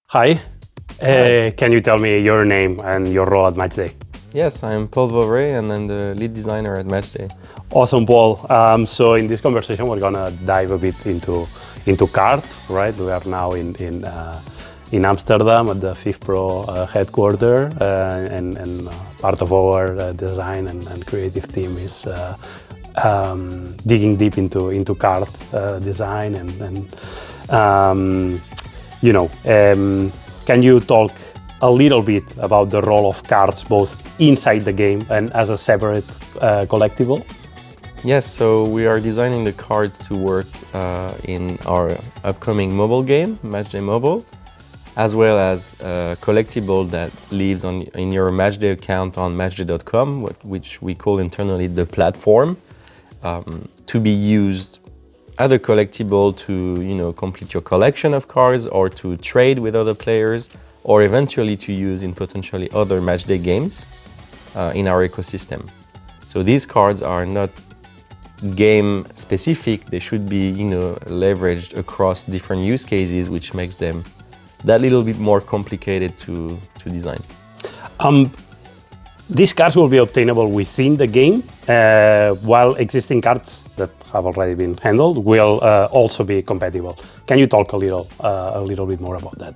Hi. Can you tell me your name and your role at Matchday? Yes, I'm Paul Vauvrey and I'm the lead designer at Matchday. Awesome, Paul. So in this conversation, we're gonna dive a bit into cards, right? We are now in Amsterdam at the FIFPro headquarters, and part of our design and creative team is digging deep into card design can you talk a little bit about the role of cards both inside the game and as a separate collectible? Yes, so we are designing the cards to work in our upcoming mobile game, Matchday Mobile, as well as a collectible that lives in your Matchday account on matchday.com, which we call internally the platform, to be used as a collectible to complete your collection of cards or to trade with other players or eventually to use in potentially other Matchday games in our ecosystem. So these cards are not game specific, they should be leveraged across different use cases, which makes them that little bit more complicated to design. These cards will be obtainable within the game, while existing cards that have already been handled will also be compatible. Can you talk a little bit more about that?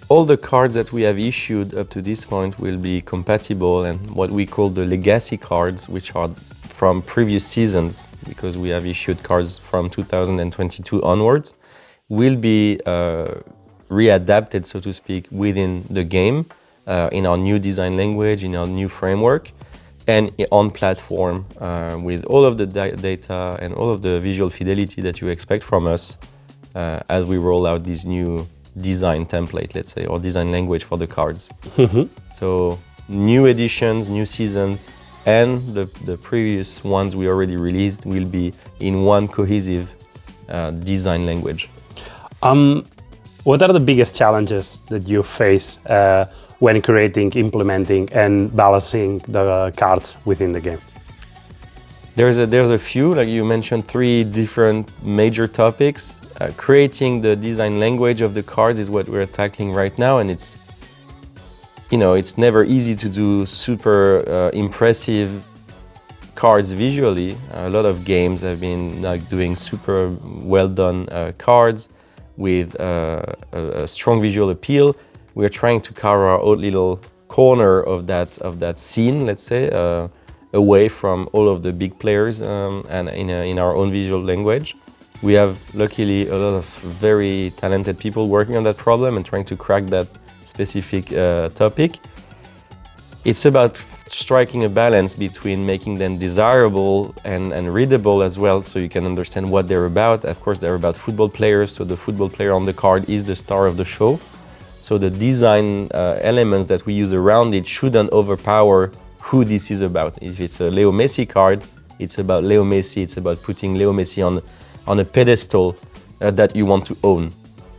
All the cards that we have issued up to this point will be compatible, and what we call the legacy cards, which are from previous seasons, because we have issued cards from 2022 onwards, will be readapted, so to speak, within the game, in our new design language, in our new framework, and on platform with all of the data and all of the visual fidelity that you expect from us as we roll out this new design template, let's say, or design language for the cards. So new editions, new seasons, and the previous ones we already released will be in one cohesive design language. What are the biggest challenges that you face when creating, implementing, and balancing the cards within the game? There's a few, like you mentioned, 3 different major topics. Creating the design language of the cards is what we're tackling right now, and it's never easy to do super impressive cards visually. A lot of games have been doing super well done cards with a strong visual appeal. We're trying to carve our own little corner of that scene, let's say, away from all of the big players and in our own visual language. We have luckily a lot of very talented people working on that problem and trying to crack that specific topic. It's about striking a balance between making them desirable and readable as well, so you can understand what they're about. Of course, they're about football players, so the football player on the card is the star of the show. So the design elements that we use around it shouldn't overpower who this is about. If it's a Leo Messi card, it's about Leo Messi, it's about putting Leo Messi on a pedestal that you want to own.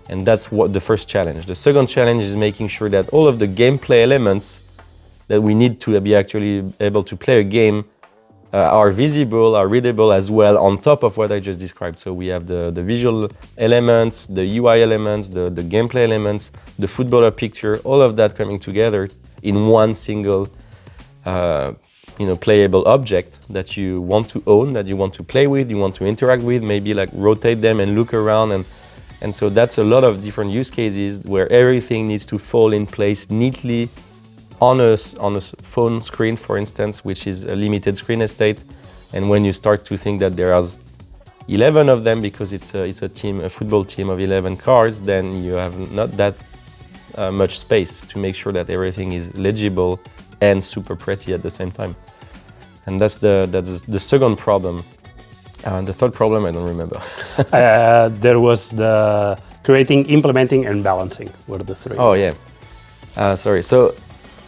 And that's what the first challenge. The second challenge is making sure that all of the gameplay elements that we need to be actually able to play a game are visible, are readable as well, on top of what I just described. So we have the visual elements, the UI elements, the gameplay elements, the footballer picture, all of that coming together in one single playable object that you want to own, that you want to play with, you want to interact with, maybe like rotate them and look around. And so that's a lot of different use cases where everything needs to fall in place neatly on a phone screen, for instance, which is a limited screen estate. And when you start to think that there are 11 of them because it's a football team of 11 cards, then you have not that much space to make sure that everything is legible and super pretty at the same time. And that's the second problem. The third problem, I don't remember. There was the creating, implementing, and balancing were the 3. Oh, yeah. Sorry. So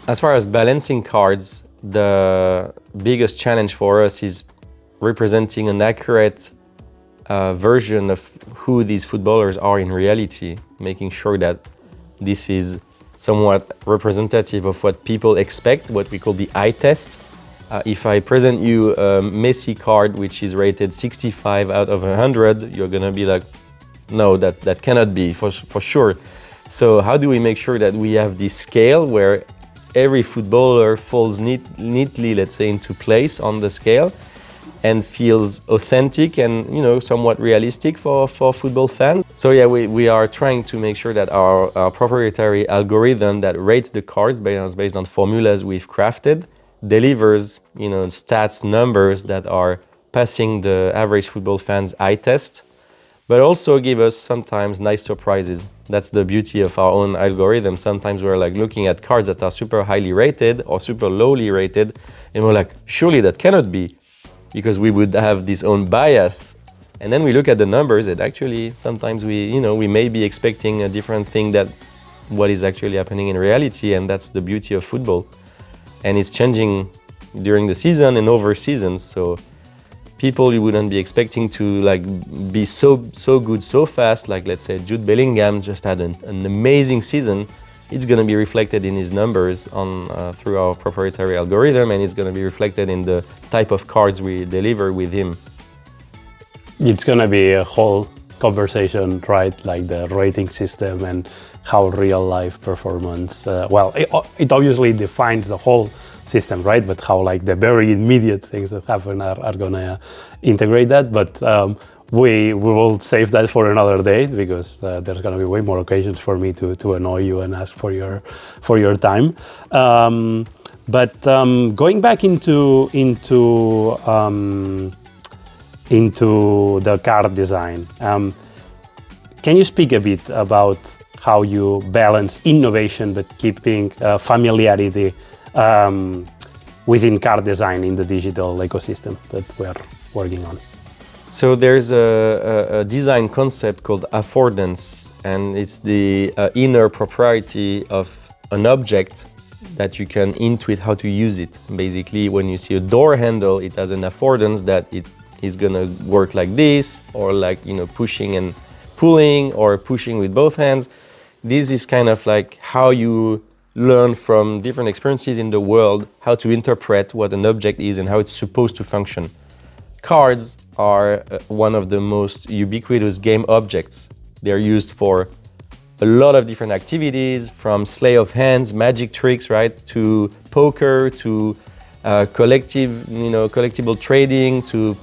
as far as balancing cards, the biggest challenge for us is representing an accurate version of who these footballers are in reality, making sure that this is somewhat representative of what people expect, what we call the eye test. If I present you a Messi card, which is rated 65 out of 100, you're gonna be like, no, that cannot be for sure. So how do we make sure that we have this scale where every footballer falls neatly, let's say, into place on the scale and feels authentic and, you know, somewhat realistic for football fans? So yeah, we are trying to make sure that our proprietary algorithm that rates the cards based on formulas we've crafted delivers, you know, stats, numbers that are passing the average football fan's eye test, but also give us sometimes nice surprises. That's the beauty of our own algorithm. Sometimes we're like looking at cards that are super highly rated or super lowly rated, and we're like, surely that cannot be, because we would have this own bias. And then we look at the numbers, and actually sometimes we may be expecting a different thing that what is actually happening in reality, and that's the beauty of football. And it's changing during the season and over seasons. So people you wouldn't be expecting to like be so good so fast, like let's say Jude Bellingham just had an amazing season. It's going to be reflected in his numbers through our proprietary algorithm, and it's going to be reflected in the type of cards we deliver with him. It's going to be a whole conversation, right? Like the rating system and how real life performance, it obviously defines the whole system, right? But how like the very immediate things that happen are going to integrate that. But we will save that for another day, because there's going to be way more occasions for me to annoy you and ask for your time. But going back into the card design, can you speak a bit about how you balance innovation but keeping familiarity within card design in the digital ecosystem that we're working on? So there's a design concept called affordance, and it's the inner propriety of an object that you can intuit how to use it. Basically, when you see a door handle, it has an affordance that it is gonna work like this, or like, you know, pushing and pulling, or pushing with both hands. This is kind of like how you learn from different experiences in the world how to interpret what an object is and how it's supposed to function. Cards are one of the most ubiquitous game objects. They're used for a lot of different activities, from sleight of hands, magic tricks, right, to poker, to collectible trading, to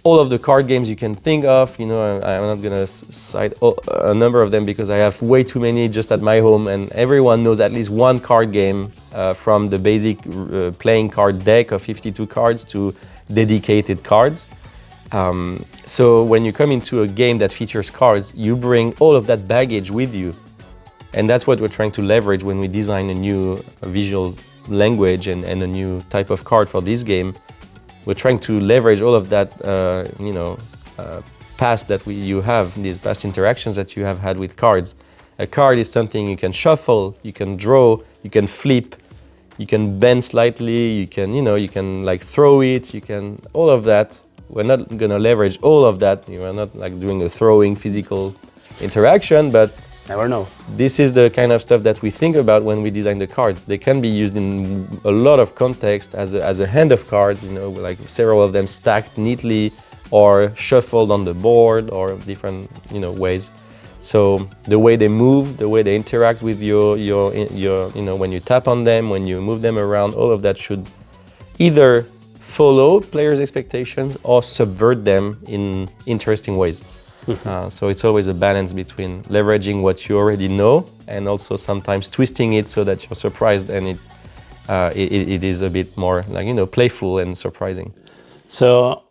all of the card games you can think of. You know, I'm not gonna cite a number of them because I have way too many just at my home, and everyone knows at least one card game, from the basic playing card deck of 52 cards to dedicated cards. So when you come into a game that features cards, you bring all of that baggage with you. And that's what we're trying to leverage when we design a new visual language and a new type of card for this game. We're trying to leverage all of that, past that you have, these past interactions that you have had with cards. A card is something you can shuffle, you can draw, you can flip, you can bend slightly, you can like throw it, all of that. We're not gonna leverage all of that. We're not like doing a throwing physical interaction, but never know. This is the kind of stuff that we think about when we design the cards. They can be used in a lot of context as a hand of cards, like several of them stacked neatly or shuffled on the board, or different, ways. So the way they move, the way they interact with your when you tap on them, when you move them around, all of that should either follow players' expectations or subvert them in interesting ways. So it's always a balance between leveraging what you already know and also sometimes twisting it so that you're surprised and it is a bit more like, playful and surprising. So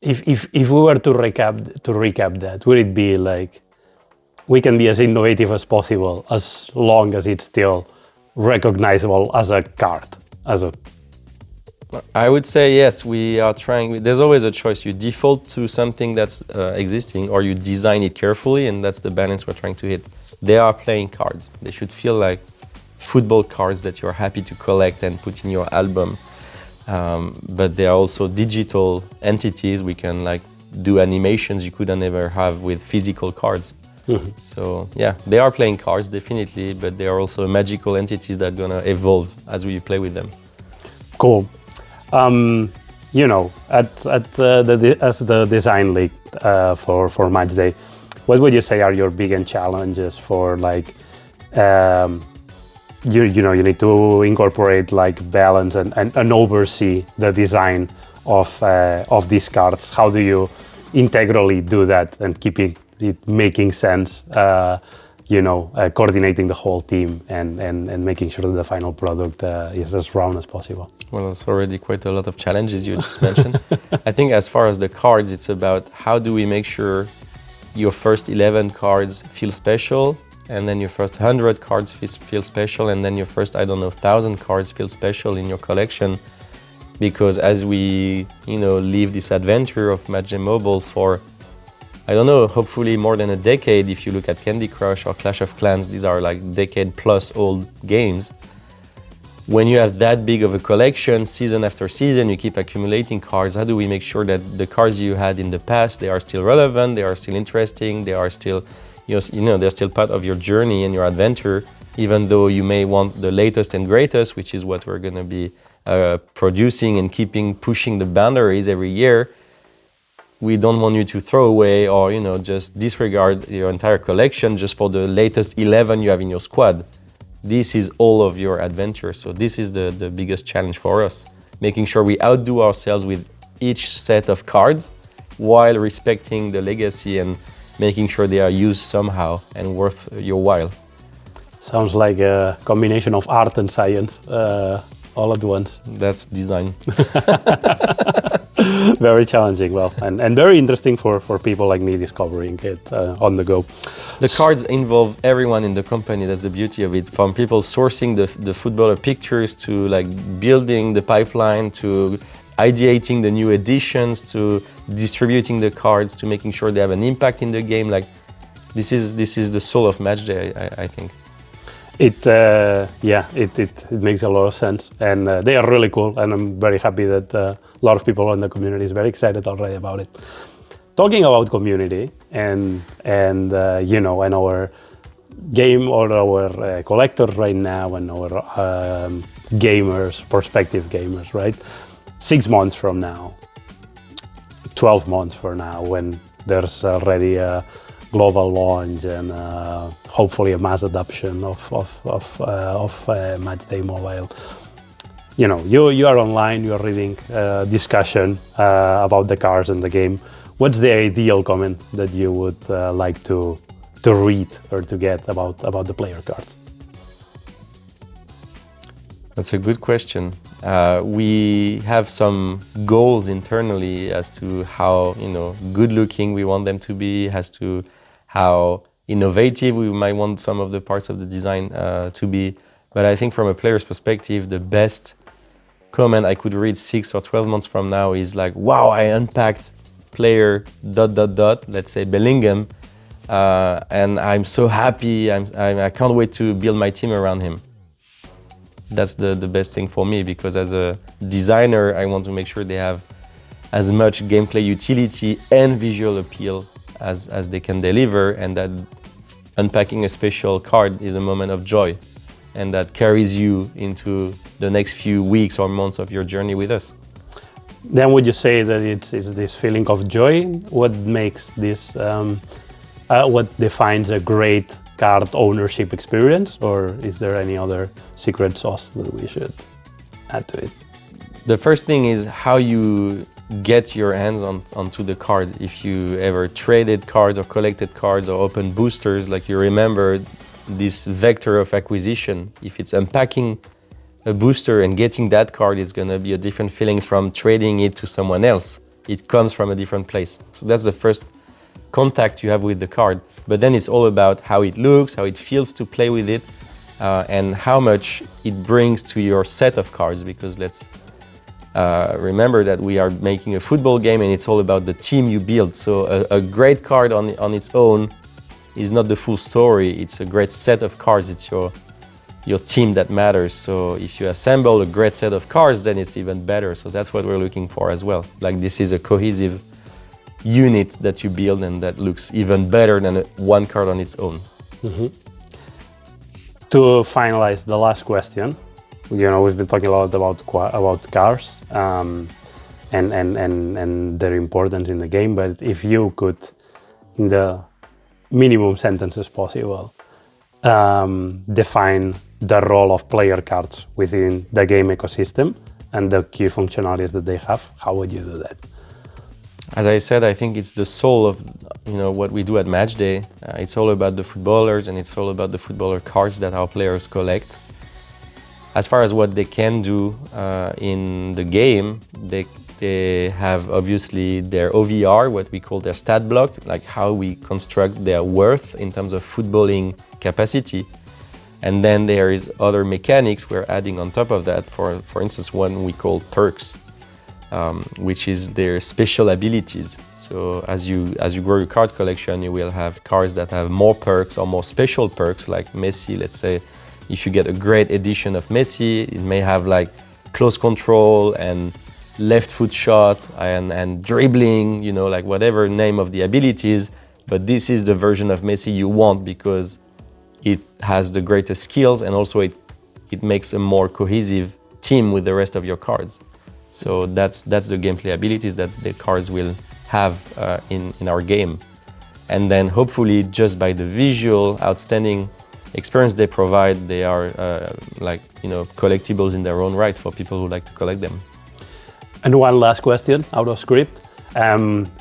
if we were to recap that, would it be like we can be as innovative as possible as long as it's still recognizable as a card, I would say yes, we are trying. There's always a choice. You default to something that's existing, or you design it carefully, and that's the balance we're trying to hit. They are playing cards. They should feel like football cards that you're happy to collect and put in your album. But they are also digital entities. We can do animations you couldn't ever have with physical cards. Mm-hmm. So yeah, they are playing cards, definitely, but they are also magical entities that are gonna evolve as we play with them. Cool. As the design lead for Matchday, what would you say are your biggest challenges for like you need to incorporate like balance and oversee the design of these cards? How do you integrally do that and keep it making sense? Coordinating the whole team and making sure that the final product is as round as possible. Well, it's already quite a lot of challenges you just mentioned. I think as far as the cards, it's about how do we make sure your first 11 cards feel special, and then your first 100 cards feel special, and then your first, 1,000 cards feel special in your collection. Because as we, live this adventure of Matchday Mobile for, hopefully more than a decade. If you look at Candy Crush or Clash of Clans, these are like decade plus old games. When you have that big of a collection, season after season, you keep accumulating cards. How do we make sure that the cards you had in the past, they are still relevant, they are still interesting, they are still, they're still part of your journey and your adventure, even though you may want the latest and greatest, which is what we're going to be producing and pushing the boundaries every year. We don't want you to throw away or just disregard your entire collection just for the latest 11 you have in your squad. This is all of your adventure. So this is the biggest challenge for us, making sure we outdo ourselves with each set of cards while respecting the legacy and making sure they are used somehow and worth your while. Sounds like a combination of art and science all at once. That's design. Very challenging, well, and very interesting for people like me discovering it on the go. The cards involve everyone in the company. That's the beauty of it. From people sourcing the footballer pictures to like building the pipeline to ideating the new editions to distributing the cards to making sure they have an impact in the game. Like this is the soul of Matchday, I think. It makes a lot of sense, and they are really cool, and I'm very happy that a lot of people in the community is very excited already about it. Talking about community and our game or our collectors right now and our gamers, prospective gamers, right? 6 months from now, 12 months from now, when there's already a global launch and hopefully a mass adoption of Matchday Mobile. You are online, you are reading discussion about the cards and the game. What's the ideal comment that you would like to read or to get about the player cards? That's a good question. We have some goals internally as to how good looking we want them to be, as to how innovative we might want some of the parts of the design to be. But I think from a player's perspective, the best comment I could read 6 or 12 months from now is like, wow, I unpacked player ... let's say Bellingham, and I'm so happy, I can't wait to build my team around him. That's the best thing for me, because as a designer, I want to make sure they have as much gameplay utility and visual appeal as they can deliver, and that unpacking a special card is a moment of joy, and that carries you into the next few weeks or months of your journey with us. Then would you say that it's this feeling of joy? What makes this, what defines a great card ownership experience, or is there any other secret sauce that we should add to it? The first thing is how you get your hands onto the card. If you ever traded cards or collected cards or opened boosters, like you remember this vector of acquisition. If it's unpacking a booster and getting that card, is going to be a different feeling from trading it to someone else. It comes from a different place. So that's the first contact you have with the card. But then it's all about how it looks, how it feels to play with it, and how much it brings to your set of cards, because let's remember that we are making a football game and it's all about the team you build. So a great card on its own is not the full story. It's a great set of cards. It's your team that matters. So if you assemble a great set of cards, then it's even better. So that's what we're looking for as well. Like, this is a cohesive unit that you build and that looks even better than one card on its own. Mm-hmm. To finalize the last question, we've been talking a lot about cars and their importance in the game, but if you could, in the minimum sentences possible, define the role of player cards within the game ecosystem and the key functionalities that they have, how would you do that? As I said, I think it's the soul of what we do at Matchday. It's all about the footballers, and it's all about the footballer cards that our players collect. As far as what they can do in the game, they have obviously their OVR, what we call their stat block, like how we construct their worth in terms of footballing capacity. And then there is other mechanics we're adding on top of that. For instance, one we call perks, which is their special abilities. So as you grow your card collection, you will have cards that have more perks or more special perks, like Messi. Let's say if you get a great edition of Messi, it may have like close control and left foot shot and dribbling, like whatever name of the abilities. But this is the version of Messi you want because it has the greatest skills, and also it makes a more cohesive team with the rest of your cards. So that's the gameplay abilities that the cards will have in our game. And then hopefully just by the visual, outstanding experience they provide, they are collectibles in their own right for people who like to collect them. And one last question out of script.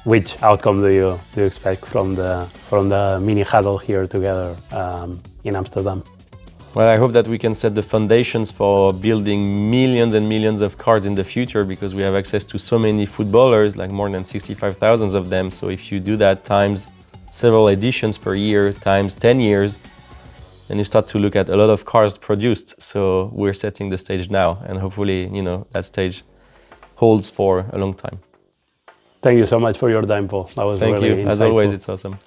Which outcome do you expect from the mini huddle here together in Amsterdam? Well, I hope that we can set the foundations for building millions and millions of cards in the future, because we have access to so many footballers, like more than 65,000 of them. So if you do that times several editions per year, times 10 years, then you start to look at a lot of cards produced. So we're setting the stage now, and hopefully, that stage holds for a long time. Thank you so much for your time, Paul. That was Thank really you. As insightful. always, it's awesome.